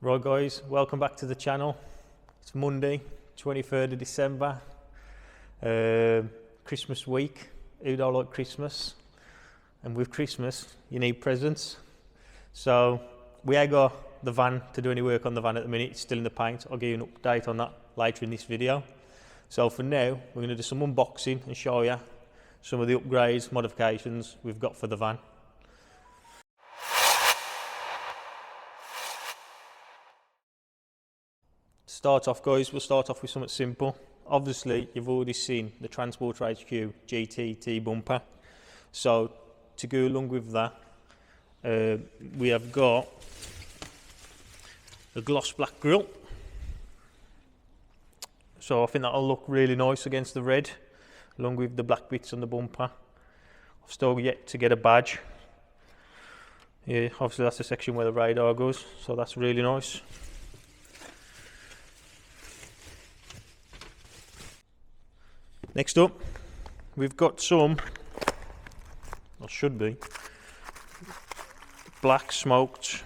Right guys, welcome back to the channel. It's Monday, 23rd of December, Christmas week. Who don't like Christmas? And with Christmas, you need presents. So we ain't got the van to do any work on the van at the minute. It's still in the paint. I'll give you an update on that later in this video. So for now, we're going to do some unboxing and show you some of the upgrades, modifications we've got for the van. Start off guys, we'll start off with something simple. Obviously you've already seen the Transporter HQ GTT bumper, so to go along with that we have got a gloss black grille, so I think that'll look really nice against the red along with the black bits on the bumper. I've still yet to get a badge. Yeah, obviously that's the section where the radar goes, so that's really nice. Next up, we've got some, or should be, black smoked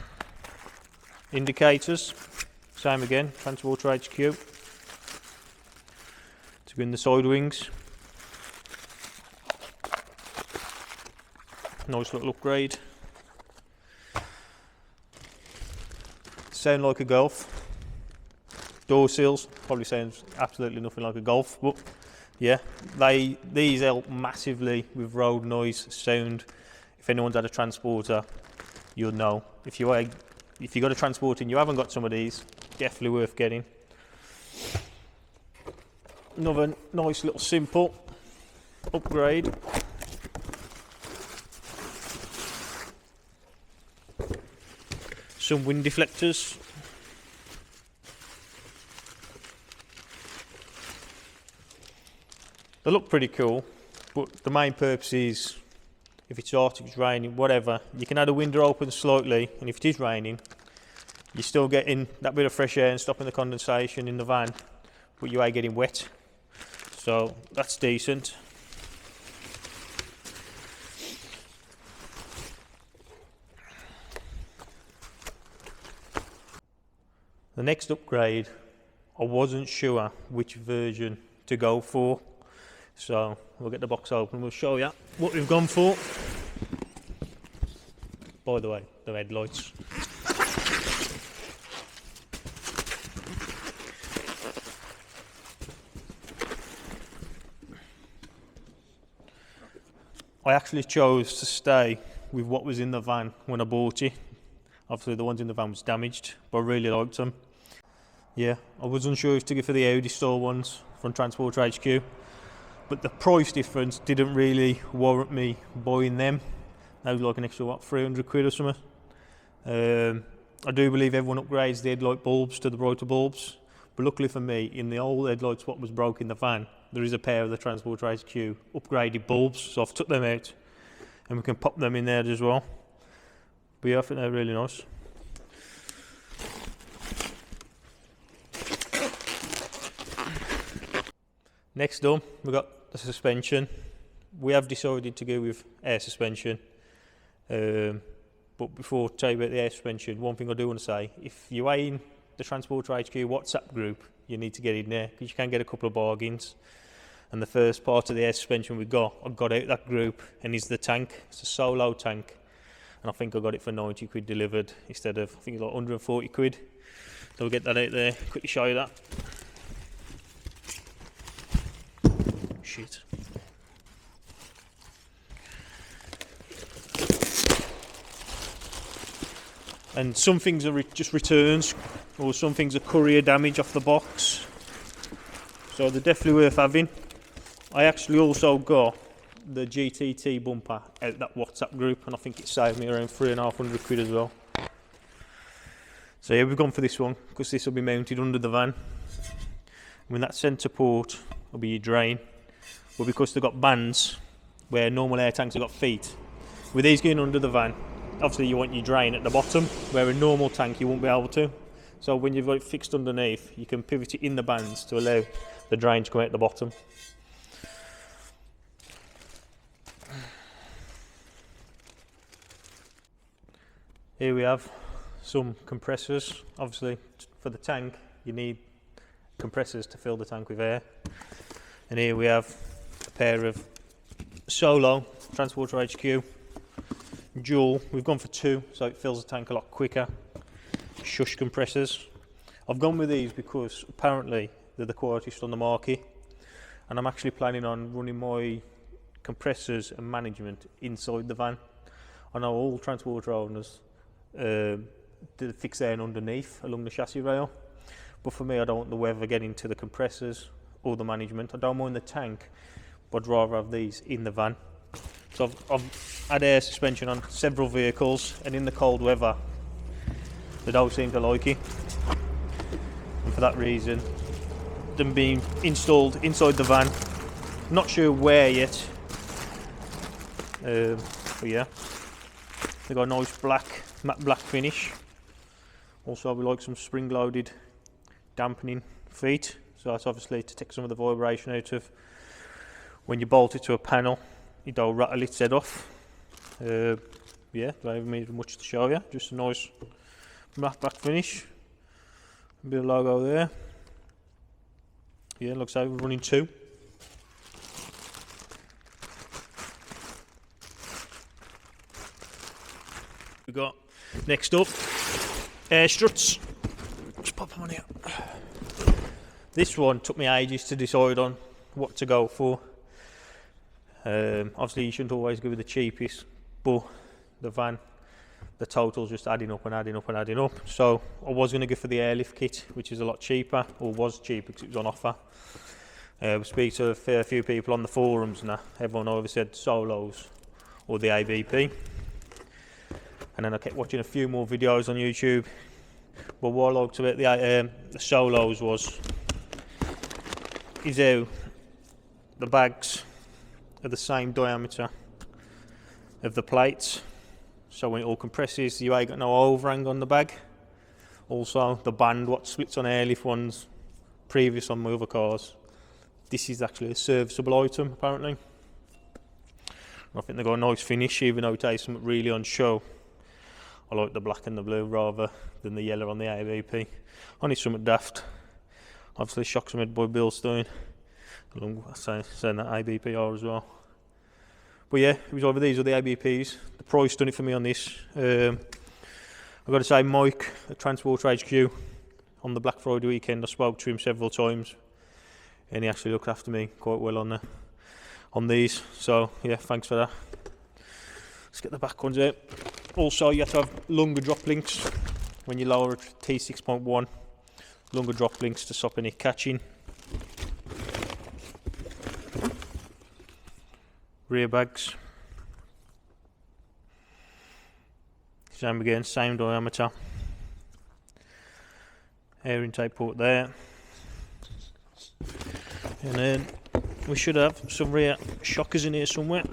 indicators. Same again, Transporter HQ. To go in the side wings. Nice little upgrade. Sound like a Golf. Door seals, probably sounds absolutely nothing like a Golf, but yeah, these help massively with road noise, sound. If anyone's had a Transporter, you'll know. If you got a Transporter and you haven't got some of these, definitely worth getting. Another nice little simple upgrade. Some wind deflectors. They look pretty cool, but the main purpose is if it's hot, if it's raining, whatever, you can have the window open slightly, and if it is raining, you're still getting that bit of fresh air and stopping the condensation in the van, but you are getting wet. So that's decent. The next upgrade, I wasn't sure which version to go for. So we'll get the box open, we'll show you what we've gone for. By the way, the headlights. I actually chose to stay with what was in the van when I bought it. Obviously the ones in the van was damaged, but I really liked them. Yeah, I was unsure if to go for the Audi store ones from Transporter HQ. But the price difference didn't really warrant me buying them. That was like an extra, what, 300 quid or something. I do believe everyone upgrades the headlight bulbs to the brighter bulbs. But luckily for me, in the old headlights what was broke in the van, there is a pair of the Transporter HQ upgraded bulbs. So I've took them out and we can pop them in there as well. But yeah, I think they're really nice. Next up, we've got the suspension. We have decided to go with air suspension, but before I tell you about the air suspension, one thing I do want to say, if you are in the Transporter HQ WhatsApp group, you need to get in there because you can get a couple of bargains. And the first part of the air suspension I got out that group, and is the tank. It's a solo tank, and I think I got it for 90 quid delivered instead of, I think it's like 140 quid. So we'll get that out there, quickly show you that. Shit. And some things are just returns, or some things are courier damage off the box, so they're definitely worth having. I actually also got the GTT bumper out that WhatsApp group, and I think it saved me around 350 quid as well. So yeah, we've gone for this one because this will be mounted under the van. When that centre port will be your drain. But because they've got bands where normal air tanks have got feet, with these going under the van, obviously you want your drain at the bottom, where a normal tank you won't be able to. So when you've got it fixed underneath, you can pivot it in the bands to allow the drain to come out the bottom. Here we have some compressors. Obviously for the tank you need compressors to fill the tank with air, and here we have a pair of Solo Transporter HQ dual. We've gone for 2 so it fills the tank a lot quicker. Shush compressors. I've gone with these because apparently they're the quietest on the market, and I'm actually planning on running my compressors and management inside the van. I know all transporter owners fix their underneath along the chassis rail, but for me I don't want the weather getting to the compressors or the management. I don't mind the tank, but I'd rather have these in the van. So I've had air suspension on several vehicles, and in the cold weather they don't seem to like it, and for that reason them being installed inside the van. Not sure where yet, but yeah, they got a nice matte black finish. Also we like some spring loaded dampening feet, so that's obviously to take some of the vibration out of when you bolt it to a panel. You don't rattle its head off. Yeah, don't even need much to show you, just a nice matte black finish, a bit of logo there. Yeah, looks like we're running 2. We got next up air struts. Just pop them on here. This one took me ages to decide on what to go for. Obviously you shouldn't always go with the cheapest, but the van, the total's just adding up and adding up and adding up. So I was going to go for the airlift kit, which is a lot cheaper, or was cheaper because it was on offer. We speak to a fair few people on the forums and everyone either said Solos or the ABP. And then I kept watching a few more videos on YouTube. But what I liked about the Solos is how the bags are the same diameter of the plates, so when it all compresses you ain't got no overhang on the bag. Also the band what splits on airlift ones previous on my other cars, this is actually a serviceable item apparently. I think they've got a nice finish, even though it tastes something really on show. I like the black and the blue rather than the yellow on the ABP. Only something daft. Obviously shocks made by Bilstein, along saying that ABP are as well. But yeah, it was either these or the ABPs. The price done it for me on this. I've got to say, Mike at Transporter HQ, on the Black Friday weekend I spoke to him several times, and he actually looked after me quite well on these. So yeah, thanks for that. Let's get the back ones out. Also, you have to have longer drop links when you lower a T6.1. Longer drop links to stop any catching. Rear bags. Same again, same diameter. Air intake port there. And then we should have some rear shockers in here somewhere.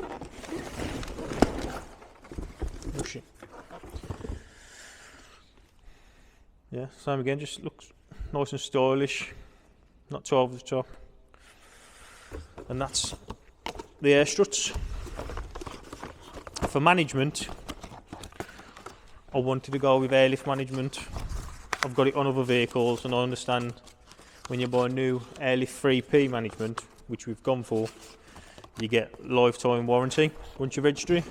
Yeah, same again, just looks nice and stylish, not too over the top. And that's the air struts. For management, I wanted to go with airlift management. I've got it on other vehicles, and I understand when you buy a new airlift 3P management, which we've gone for, you get lifetime warranty once you register it,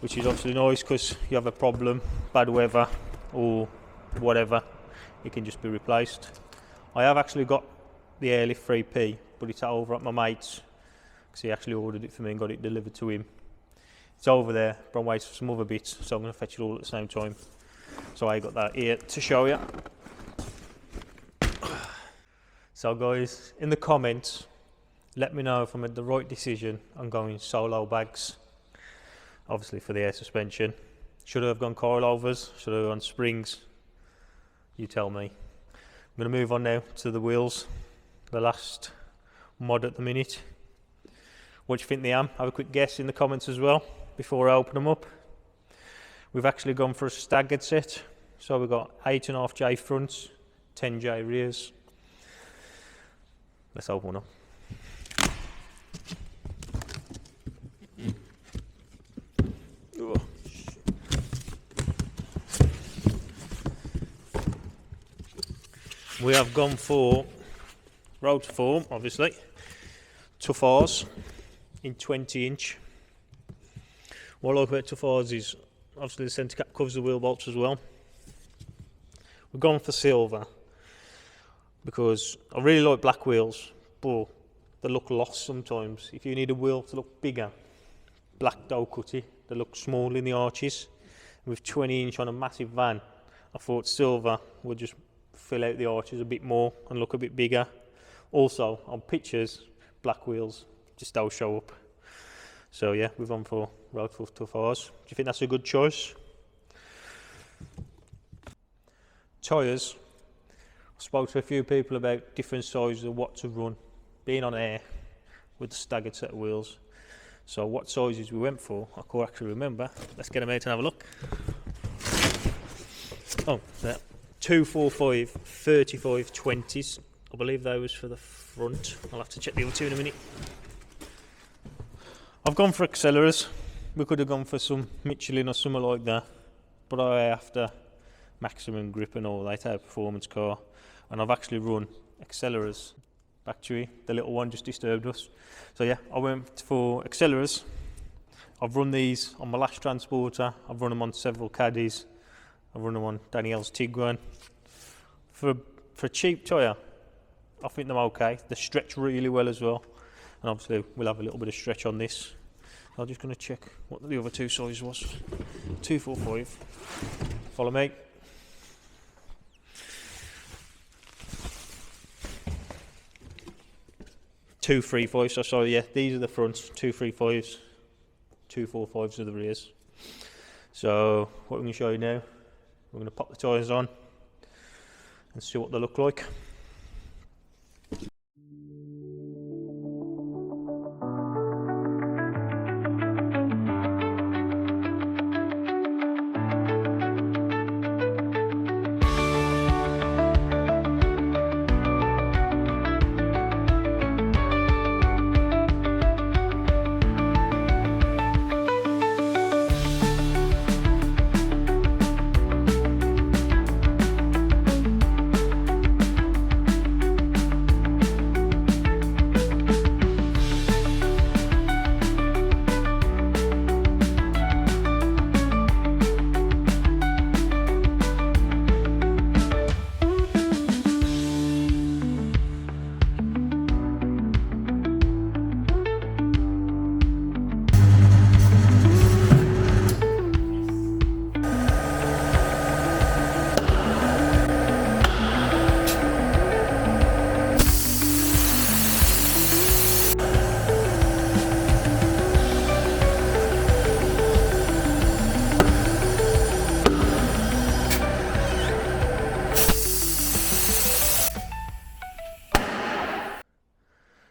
which is obviously nice because you have a problem, bad weather or whatever, it can just be replaced. I have actually got the airlift 3P, but it's over at my mate's because he actually ordered it for me and got it delivered to him. It's over there, but I'm waiting for some other bits, so I'm going to fetch it all at the same time. So I got that here to show you. So guys, in the comments, let me know if I made the right decision on going Solo bags, obviously for the air suspension. Should I have gone coilovers? Should I have gone springs? You tell me. I'm going to move on now to the wheels, the last mod at the minute. What do you think they am? Have a quick guess in the comments as well before I open them up. We've actually gone for a staggered set, so we've got 8.5J fronts, 10J rears. Let's open one up. We have gone for rotor form, obviously. Tough R's in 20-inch. What I like about Tough R's is obviously the centre cap covers the wheel bolts as well. We've gone for silver because I really like black wheels, but they look lost sometimes. If you need a wheel to look bigger, black dough cutty, they look small in the arches. With 20-inch on a massive van, I thought silver would just fill out the arches a bit more and look a bit bigger. Also, on pictures, black wheels just don't show up. So yeah, we've gone for rotor Tough R's. Do you think that's a good choice? Tyres. I spoke to a few people about different sizes of what to run, being on air with the staggered set of wheels. So what sizes we went for, I can't actually remember. Let's get them out and have a look. Oh, there. 245 35 20s. I believe those for the front. I'll have to check the other two in a minute. I've gone for accelerators. We could have gone for some Michelin or something like that, but I after maximum grip and all that, a performance car, and I've actually run accelerators. Actually, the little one just disturbed us. So yeah, I went for accelerators. I've run these on my last transporter. I've run them on several caddies. I've run them on Danielle's T6.1. For a cheap tyre, I think they're okay. They stretch really well as well. And obviously we'll have a little bit of stretch on this. I'm just going to check what the other two sizes was. 245. Follow me. Two 3.5s. So sorry, yeah, these are the fronts. 2 3.5s. 2 4.5s are the rears. So what I'm going to show you now, we're going to pop the tyres on and see what they look like.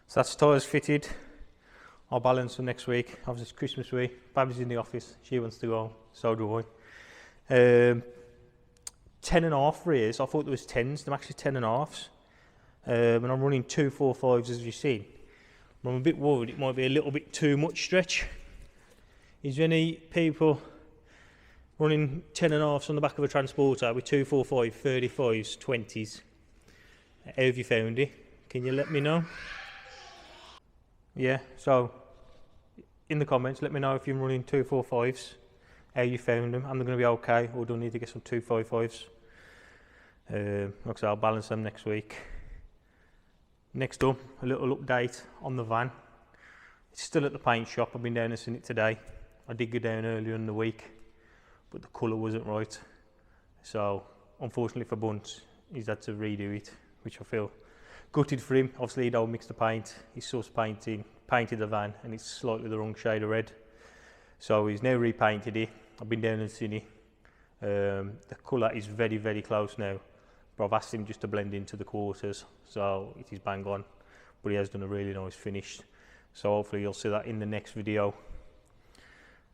So that's tyres fitted. I'll balance them next week. Obviously it's Christmas week. Babby's in the office. She wants to go. So do I. 10.5 rears. I thought there was 10s. They're actually 10.5s. And I'm running 2 4.5s as you've seen. I'm a bit worried it might be a little bit too much stretch. Is there any people running 10.5s on the back of a transporter with 2 4.5, 35s, 20s? How have you found it? Can you let me know? Yeah, so in the comments, let me know if you're running 2 4.5s, how you found them, and they're going to be okay, or do I need to get some 2 5.5s? Like I said, I'll balance them next week. Next up, a little update on the van. It's still at the paint shop. I've been down and seen it today. I did go down earlier in the week, but the colour wasn't right. So, unfortunately for Bunt, he's had to redo it, which I feel gutted for him. Obviously he don't mix the paint, he's sus painted the van and it's slightly the wrong shade of red. So he's now repainted it. I've been down and seen it. The colour is very, very close now, but I've asked him just to blend into the quarters, so it is bang on. But he has done a really nice finish. So hopefully you'll see that in the next video.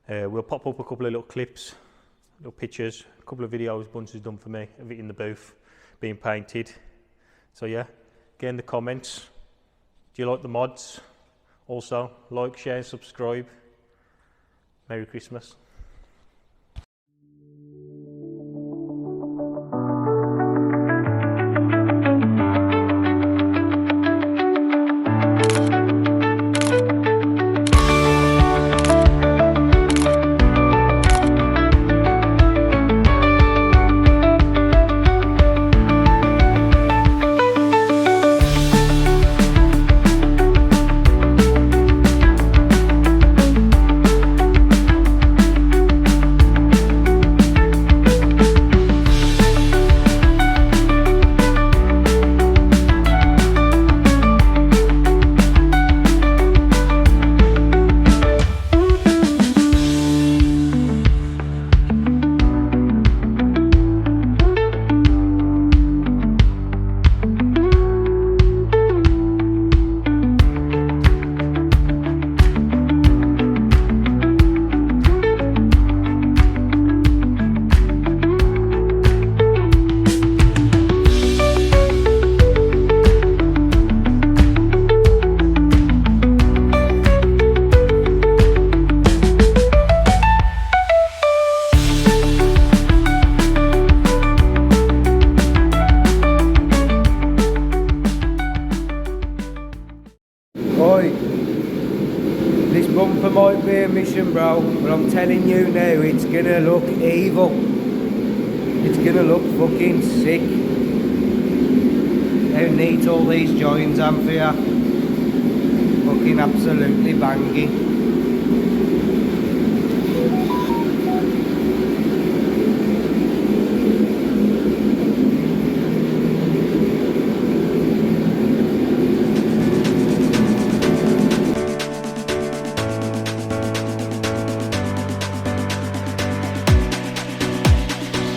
We'll pop up a couple of little clips, little pictures, a couple of videos Bunce has done for me of it in the booth being painted. So yeah, get in the comments. Do you like the mods? Also, like, share, and subscribe. Merry Christmas. main mission, bro, but I'm telling you now, it's gonna look evil. It's gonna look fucking sick. How neat all these joins are for you. Fucking absolutely banging.